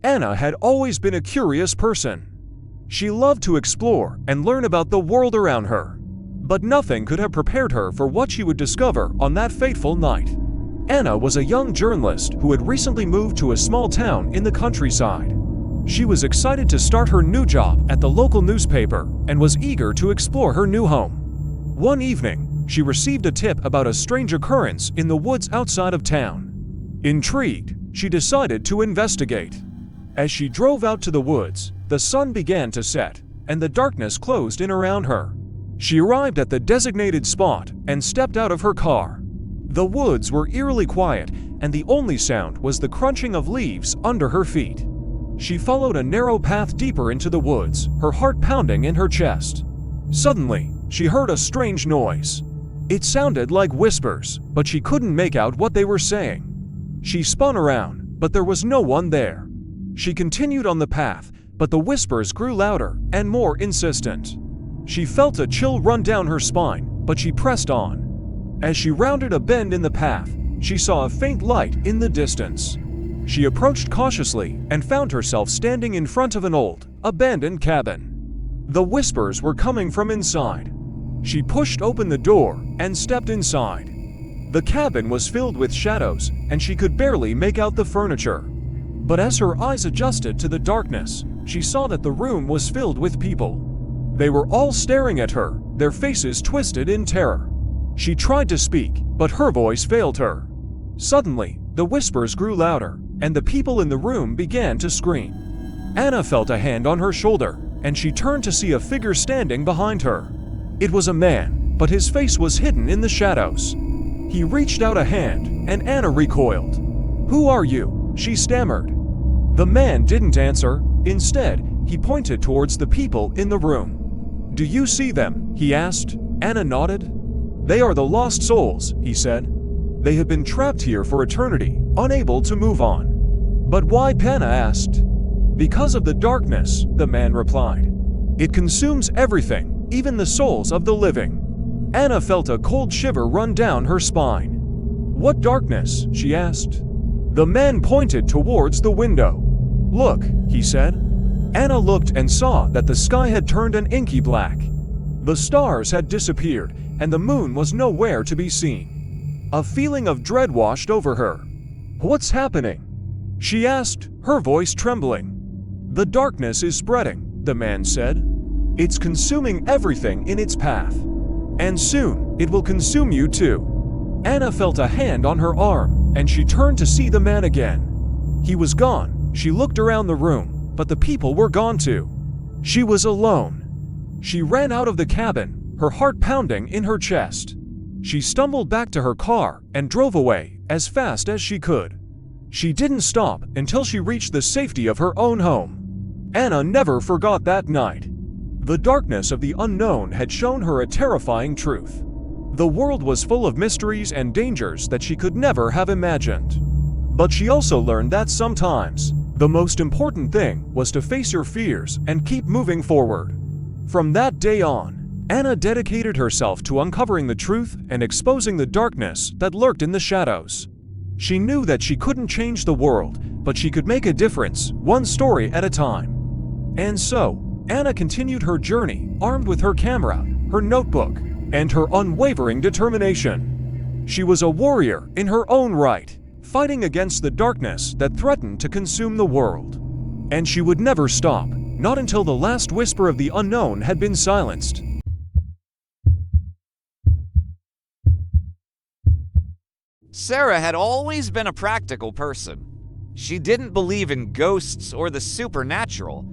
Anna had always been a curious person. She loved to explore and learn about the world around her. But nothing could have prepared her for what she would discover on that fateful night. Anna was a young journalist who had recently moved to a small town in the countryside. She was excited to start her new job at the local newspaper and was eager to explore her new home. One evening, she received a tip about a strange occurrence in the woods outside of town. Intrigued, she decided to investigate. As she drove out to the woods, the sun began to set, and the darkness closed in around her. She arrived at the designated spot and stepped out of her car. The woods were eerily quiet, and the only sound was the crunching of leaves under her feet. She followed a narrow path deeper into the woods, her heart pounding in her chest. Suddenly, she heard a strange noise. It sounded like whispers, but she couldn't make out what they were saying. She spun around, but there was no one there. She continued on the path, but the whispers grew louder and more insistent. She felt a chill run down her spine, but she pressed on. As she rounded a bend in the path, she saw a faint light in the distance. She approached cautiously and found herself standing in front of an old, abandoned cabin. The whispers were coming from inside. She pushed open the door and stepped inside. The cabin was filled with shadows, and she could barely make out the furniture. But as her eyes adjusted to the darkness, she saw that the room was filled with people. They were all staring at her, their faces twisted in terror. She tried to speak, but her voice failed her. Suddenly, the whispers grew louder, and the people in the room began to scream. Anna felt a hand on her shoulder, and she turned to see a figure standing behind her. It was a man, but his face was hidden in the shadows. He reached out a hand, and Anna recoiled. "Who are you?" she stammered. The man didn't answer. Instead, he pointed towards the people in the room. "Do you see them?" he asked. Anna nodded. "They are the lost souls," he said. "They have been trapped here for eternity, unable to move on." "But why?" Anna asked. "Because of the darkness," the man replied. "It consumes everything, even the souls of the living." Anna felt a cold shiver run down her spine. "What darkness?" she asked. The man pointed towards the window. "Look," he said. Anna looked and saw that the sky had turned an inky black. The stars had disappeared, and the moon was nowhere to be seen. A feeling of dread washed over her. "What's happening?" she asked, her voice trembling. "The darkness is spreading," the man said. "It's consuming everything in its path. And soon, it will consume you too." Anna felt a hand on her arm, and she turned to see the man again. He was gone. She looked around the room, but the people were gone too. She was alone. She ran out of the cabin, her heart pounding in her chest. She stumbled back to her car and drove away as fast as she could. She didn't stop until she reached the safety of her own home. Anna never forgot that night. The darkness of the unknown had shown her a terrifying truth. The world was full of mysteries and dangers that she could never have imagined. But she also learned that sometimes, the most important thing was to face your fears and keep moving forward. From that day on, Anna dedicated herself to uncovering the truth and exposing the darkness that lurked in the shadows. She knew that she couldn't change the world, but she could make a difference, one story at a time. And so, Anna continued her journey, armed with her camera, her notebook, and her unwavering determination. She was a warrior in her own right, fighting against the darkness that threatened to consume the world. And she would never stop, not until the last whisper of the unknown had been silenced. Sarah had always been a practical person. She didn't believe in ghosts or the supernatural.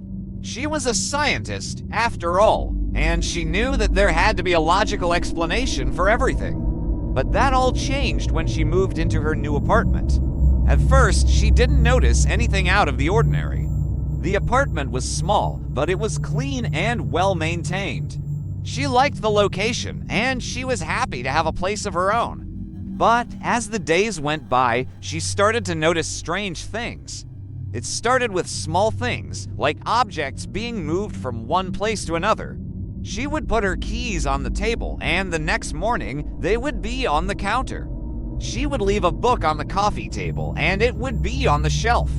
She was a scientist, after all, and she knew that there had to be a logical explanation for everything. But that all changed when she moved into her new apartment. At first, she didn't notice anything out of the ordinary. The apartment was small, but it was clean and well-maintained. She liked the location, and she was happy to have a place of her own. But as the days went by, she started to notice strange things. It started with small things, like objects being moved from one place to another. She would put her keys on the table, and the next morning, they would be on the counter. She would leave a book on the coffee table, and it would be on the shelf.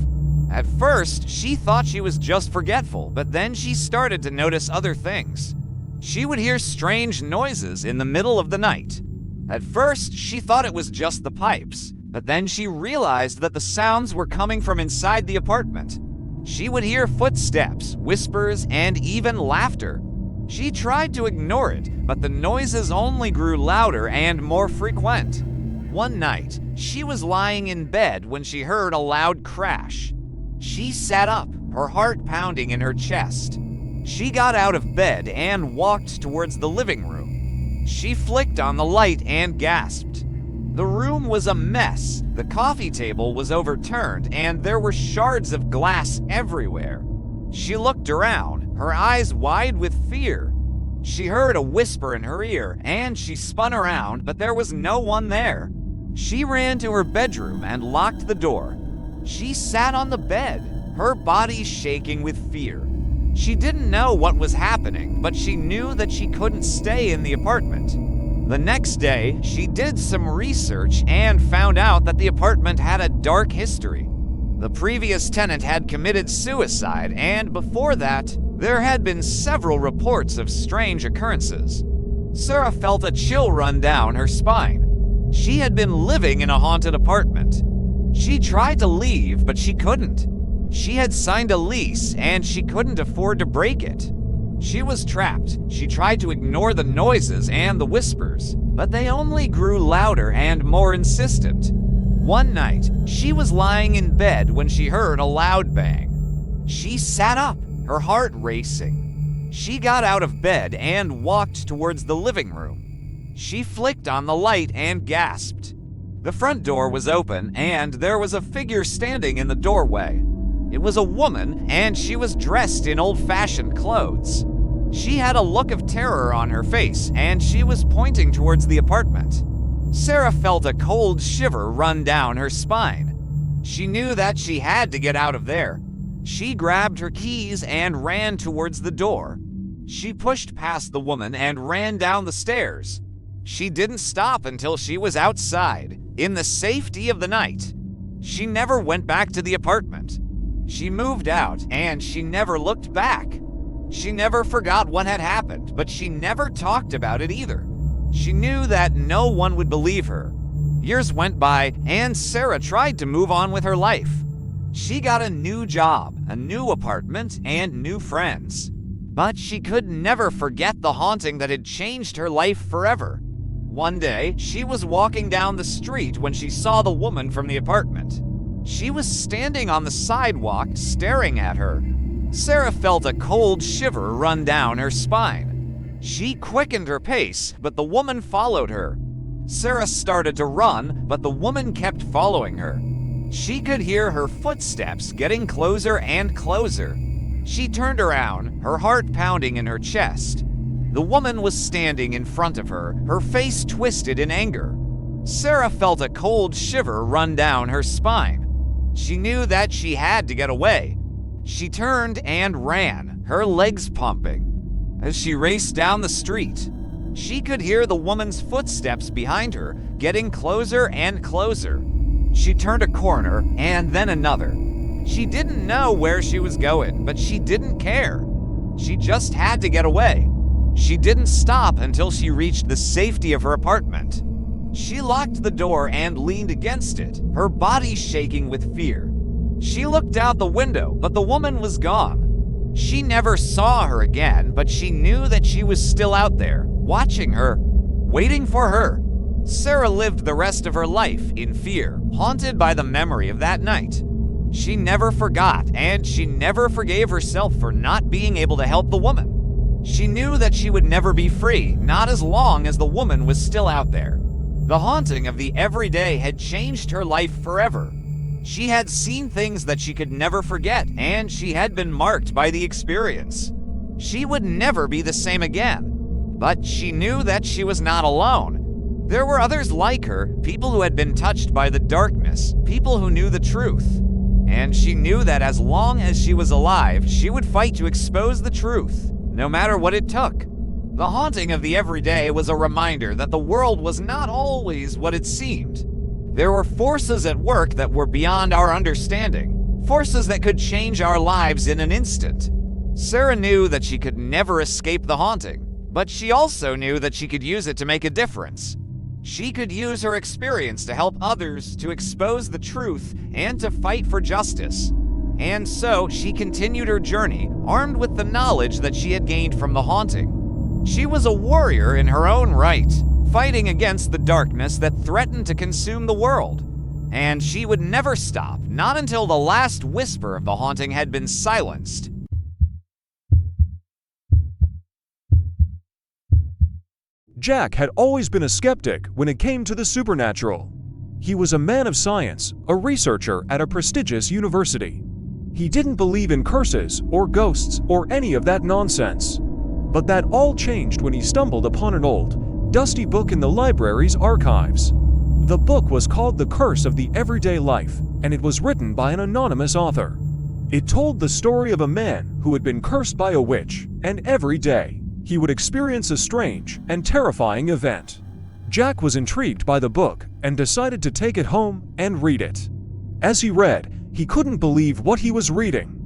At first, she thought she was just forgetful, but then she started to notice other things. She would hear strange noises in the middle of the night. At first, she thought it was just the pipes, but then she realized that the sounds were coming from inside the apartment. She would hear footsteps, whispers, and even laughter. She tried to ignore it, but the noises only grew louder and more frequent. One night, she was lying in bed when she heard a loud crash. She sat up, her heart pounding in her chest. She got out of bed and walked towards the living room. She flicked on the light and gasped. The room was a mess. The coffee table was overturned, and there were shards of glass everywhere. She looked around, her eyes wide with fear. She heard a whisper in her ear, and she spun around, but there was no one there. She ran to her bedroom and locked the door. She sat on the bed, her body shaking with fear. She didn't know what was happening, but she knew that she couldn't stay in the apartment. The next day, she did some research and found out that the apartment had a dark history. The previous tenant had committed suicide, and before that, there had been several reports of strange occurrences. Sarah felt a chill run down her spine. She had been living in a haunted apartment. She tried to leave, but she couldn't. She had signed a lease, and she couldn't afford to break it. She was trapped. She tried to ignore the noises and the whispers, but they only grew louder and more insistent. One night, she was lying in bed when she heard a loud bang. She sat up, her heart racing. She got out of bed and walked towards the living room. She flicked on the light and gasped. The front door was open, and there was a figure standing in the doorway. It was a woman, and she was dressed in old-fashioned clothes. She had a look of terror on her face, and she was pointing towards the apartment. Sarah felt a cold shiver run down her spine. She knew that she had to get out of there. She grabbed her keys and ran towards the door. She pushed past the woman and ran down the stairs. She didn't stop until she was outside, in the safety of the night. She never went back to the apartment. She moved out, and she never looked back. She never forgot what had happened, but she never talked about it either. She knew that no one would believe her. Years went by, and Sarah tried to move on with her life. She got a new job, a new apartment, and new friends. But she could never forget the haunting that had changed her life forever. One day, she was walking down the street when she saw the woman from the apartment. She was standing on the sidewalk, staring at her. Sarah felt a cold shiver run down her spine. She quickened her pace, but the woman followed her. Sarah started to run, but the woman kept following her. She could hear her footsteps getting closer and closer. She turned around, her heart pounding in her chest. The woman was standing in front of her, her face twisted in anger. Sarah felt a cold shiver run down her spine. She knew that she had to get away. She turned and ran, her legs pumping. As she raced down the street, she could hear the woman's footsteps behind her, getting closer and closer. She turned a corner and then another. She didn't know where she was going, but she didn't care. She just had to get away. She didn't stop until she reached the safety of her apartment. She locked the door and leaned against it, her body shaking with fear. She looked out the window, but the woman was gone. She never saw her again, but she knew that she was still out there, watching her, waiting for her. Sarah lived the rest of her life in fear, haunted by the memory of that night. She never forgot, and she never forgave herself for not being able to help the woman. She knew that she would never be free, not as long as the woman was still out there. The haunting of the everyday had changed her life forever. She had seen things that she could never forget, and she had been marked by the experience. She would never be the same again. But she knew that she was not alone. There were others like her, people who had been touched by the darkness, people who knew the truth. And she knew that as long as she was alive, she would fight to expose the truth, no matter what it took. The haunting of the everyday was a reminder that the world was not always what it seemed. There were forces at work that were beyond our understanding, forces that could change our lives in an instant. Sarah knew that she could never escape the haunting, but she also knew that she could use it to make a difference. She could use her experience to help others to expose the truth and to fight for justice. And so she continued her journey, armed with the knowledge that she had gained from the haunting. She was a warrior in her own right, fighting against the darkness that threatened to consume the world. And she would never stop, not until the last whisper of the haunting had been silenced. Jack had always been a skeptic when it came to the supernatural. He was a man of science, a researcher at a prestigious university. He didn't believe in curses or ghosts or any of that nonsense. But that all changed when he stumbled upon an old, dusty book in the library's archives. The book was called The Curse of the Everyday Life, and it was written by an anonymous author. It told the story of a man who had been cursed by a witch, and every day, he would experience a strange and terrifying event. Jack was intrigued by the book and decided to take it home and read it. As he read, he couldn't believe what he was reading.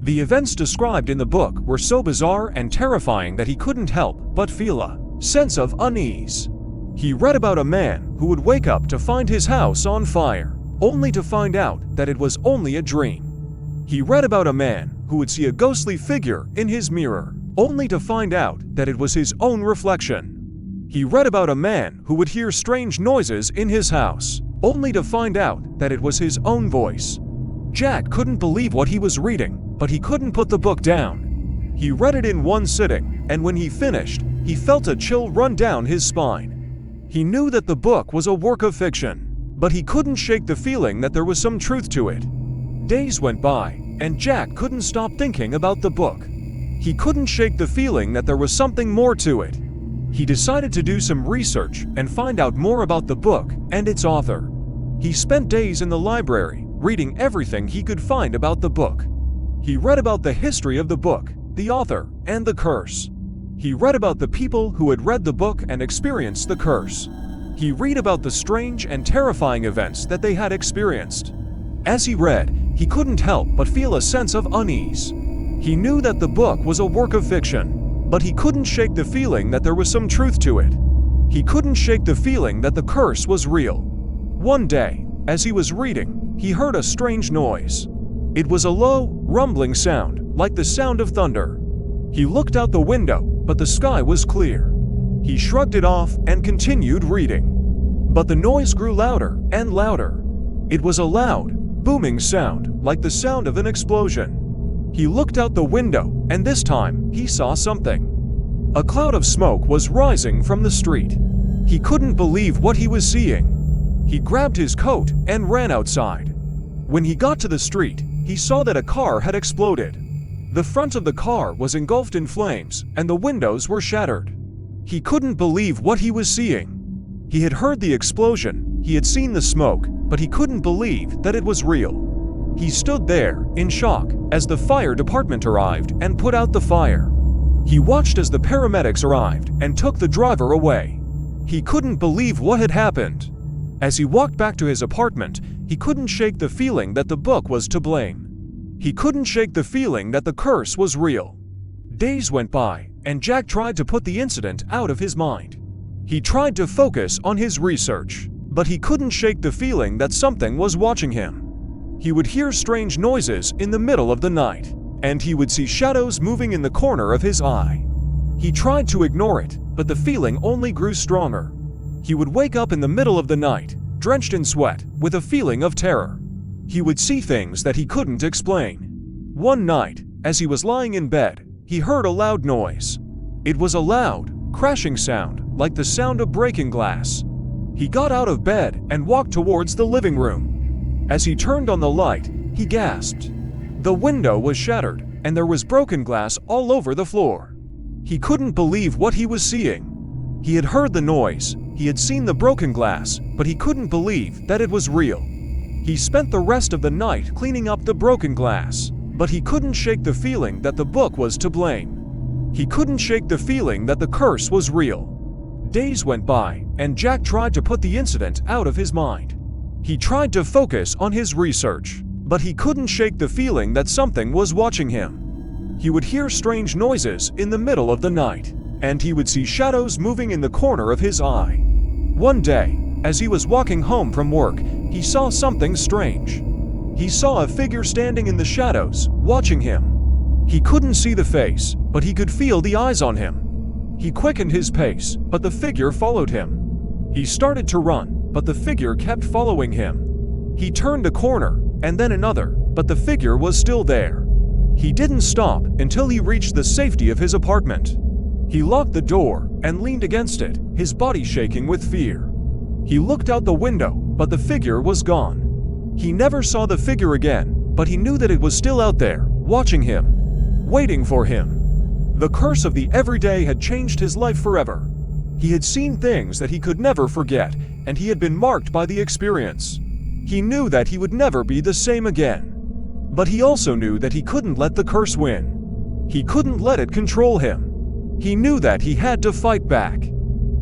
The events described in the book were so bizarre and terrifying that he couldn't help but feel a sense of unease. He read about a man who would wake up to find his house on fire, only to find out that it was only a dream. He read about a man who would see a ghostly figure in his mirror, only to find out that it was his own reflection. He read about a man who would hear strange noises in his house, only to find out that it was his own voice. Jack couldn't believe what he was reading, but he couldn't put the book down. He read it in one sitting, and when he finished, he felt a chill run down his spine. He knew that the book was a work of fiction, but he couldn't shake the feeling that there was some truth to it. Days went by, and Jack couldn't stop thinking about the book. He couldn't shake the feeling that there was something more to it. He decided to do some research and find out more about the book and its author. He spent days in the library, reading everything he could find about the book. He read about the history of the book, the author, and the curse. He read about the people who had read the book and experienced the curse. He read about the strange and terrifying events that they had experienced. As he read, he couldn't help but feel a sense of unease. He knew that the book was a work of fiction, but he couldn't shake the feeling that there was some truth to it. He couldn't shake the feeling that the curse was real. One day, as he was reading, he heard a strange noise. It was a low, rumbling sound, like the sound of thunder. He looked out the window, but the sky was clear. He shrugged it off and continued reading. But the noise grew louder and louder. It was a loud, booming sound, like the sound of an explosion. He looked out the window, and this time, he saw something. A cloud of smoke was rising from the street. He couldn't believe what he was seeing. He grabbed his coat and ran outside. When he got to the street, he saw that a car had exploded. The front of the car was engulfed in flames, and the windows were shattered. He couldn't believe what he was seeing. He had heard the explosion, he had seen the smoke, but he couldn't believe that it was real. He stood there, in shock, as the fire department arrived and put out the fire. He watched as the paramedics arrived and took the driver away. He couldn't believe what had happened. As he walked back to his apartment, he couldn't shake the feeling that the book was to blame. He couldn't shake the feeling that the curse was real. Days went by, and Jack tried to put the incident out of his mind. He tried to focus on his research, but he couldn't shake the feeling that something was watching him. He would hear strange noises in the middle of the night, and he would see shadows moving in the corner of his eye. He tried to ignore it, but the feeling only grew stronger. He would wake up in the middle of the night, drenched in sweat, with a feeling of terror. He would see things that he couldn't explain. One night, as he was lying in bed, he heard a loud noise. It was a loud, crashing sound, like the sound of breaking glass. He got out of bed and walked towards the living room. As he turned on the light, he gasped. The window was shattered, and there was broken glass all over the floor. He couldn't believe what he was seeing. He had heard the noise, he had seen the broken glass, but he couldn't believe that it was real. He spent the rest of the night cleaning up the broken glass, but he couldn't shake the feeling that the book was to blame. He couldn't shake the feeling that the curse was real. Days went by, and Jack tried to put the incident out of his mind. He tried to focus on his research, But he couldn't shake the feeling that something was watching him. He would hear strange noises in the middle of the night, and he would see shadows moving in the corner of his eye. One day, as he was walking home from work, he saw something strange. He saw a figure standing in the shadows, watching him. He couldn't see the face, but he could feel the eyes on him. He quickened his pace, but the figure followed him. He started to run, but the figure kept following him. He turned a corner, and then another, but the figure was still there. He didn't stop until he reached the safety of his apartment. He locked the door and leaned against it, his body shaking with fear. He looked out the window, but the figure was gone. He never saw the figure again, but he knew that it was still out there, watching him, waiting for him. The curse of the everyday had changed his life forever. He had seen things that he could never forget, and he had been marked by the experience. He knew that he would never be the same again. But he also knew that he couldn't let the curse win. He couldn't let it control him. He knew that he had to fight back.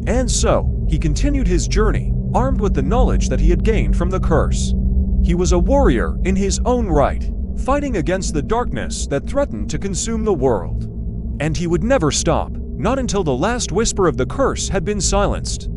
And so, he continued his journey, armed with the knowledge that he had gained from the curse. He was a warrior in his own right, fighting against the darkness that threatened to consume the world. And he would never stop, not until the last whisper of the curse had been silenced.